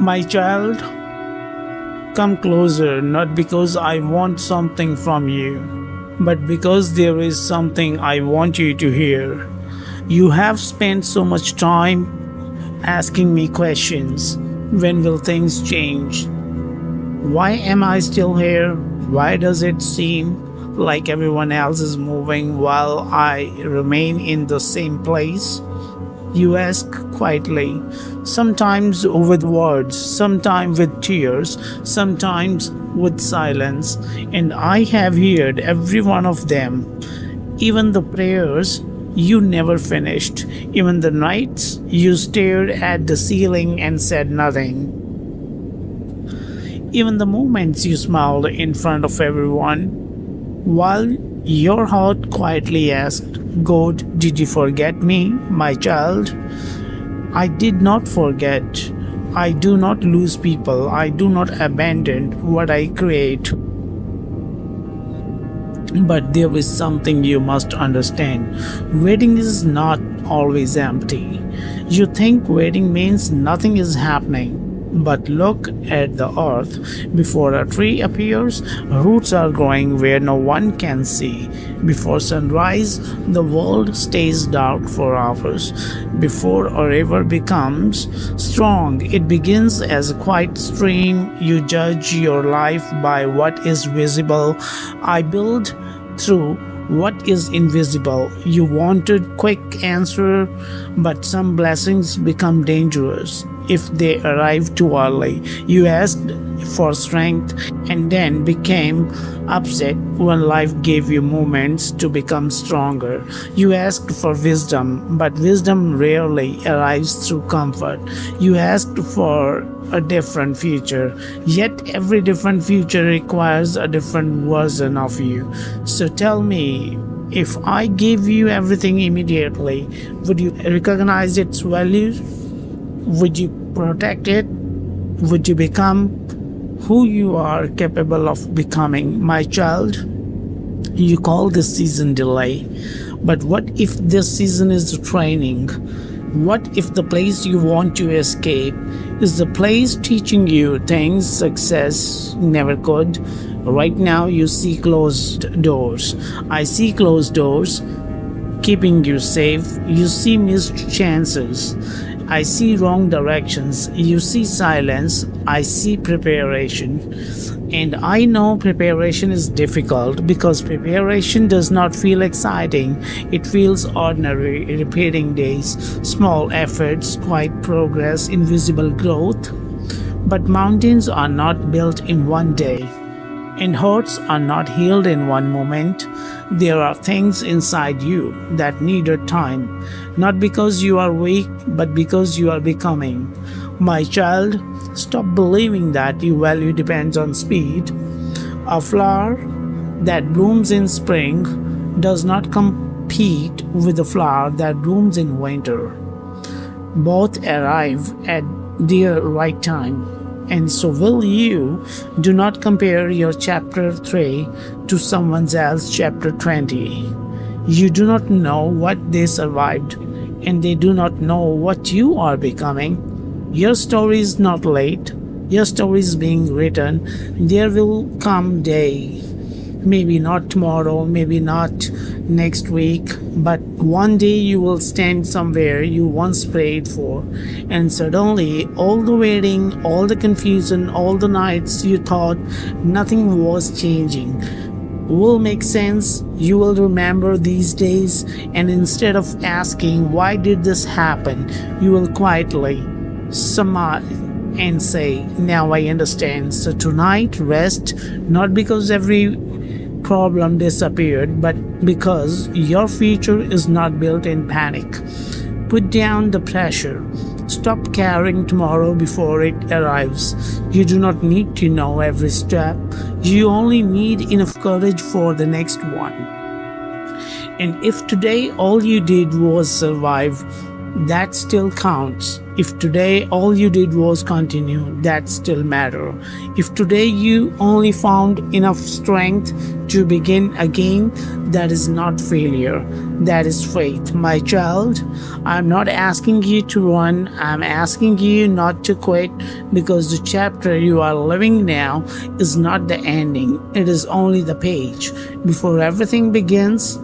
My child, come closer, not because I want something from you, but because there is something I want you to hear. You have spent so much time asking me questions. When will things change? Why am I still here? Why does it seem like everyone else is moving while I remain in the same place? You ask quietly, sometimes with words, sometimes with tears, sometimes with silence, and I have heard every one of them. Even the prayers you never finished, even the nights you stared at the ceiling and said nothing, even the moments you smiled in front of everyone, while your heart quietly asked, God, did you forget me, my child? I did not forget. I do not lose people. I do not abandon what I create. But there is something you must understand. Waiting is not always empty. You think waiting means nothing is happening. But look at the earth. Before a tree appears, roots are growing where no one can see. Before sunrise, the world stays dark for hours. Before a river becomes strong, it begins as a quiet stream. You judge your life by what is visible. I build through what is invisible. You wanted quick answer, but some blessings become dangerous if they arrive too early. You asked for strength and then became upset when life gave you moments to become stronger. You asked for wisdom, but wisdom rarely arrives through comfort. You asked for a different future, yet every different future requires a different version of you. So tell me, if I gave you everything immediately, would you recognize its value? Would you protect it? Would you become who you are capable of becoming, my child? You call this season delay, but what if this season is training? What if the place you want to escape is the place teaching you things success never could? Right now, you see closed doors. I see closed doors keeping you safe. You see missed chances. I see wrong directions. You see silence. I see preparation. And I know preparation is difficult because preparation does not feel exciting. It feels ordinary, repeating days, small efforts, quiet progress, invisible growth. But mountains are not built in one day, and hurts are not healed in one moment. There are things inside you that needed time, not because you are weak, but because you are becoming. My child, stop believing that your value depends on speed. A flower that blooms in spring does not compete with a flower that blooms in winter. Both arrive at their right time. And so will you. Do not compare your chapter 3 to someone else's chapter 20. You do not know what they survived, and they do not know what you are becoming. Your story is not late. Your story is being written. There will come day. Maybe not tomorrow, maybe not next week, but one day you will stand somewhere you once prayed for, and suddenly all the waiting, all the confusion, all the nights you thought nothing was changing will make sense. You will remember these days, and instead of asking, why did this happen, you will quietly smile and say, now I understand. So tonight, rest, not because every problem disappeared, but because your future is not built in panic. Put down the pressure. Stop carrying tomorrow before it arrives. You do not need to know every step. You only need enough courage for the next one. And if today all you did was survive, that still counts. If today all you did was continue, that still matter. If today you only found enough strength to begin again, that is not failure, that is faith. My child, I'm not asking you to run, I'm asking you not to quit, because the chapter you are living now is not the ending, it is only the page. Before everything begins,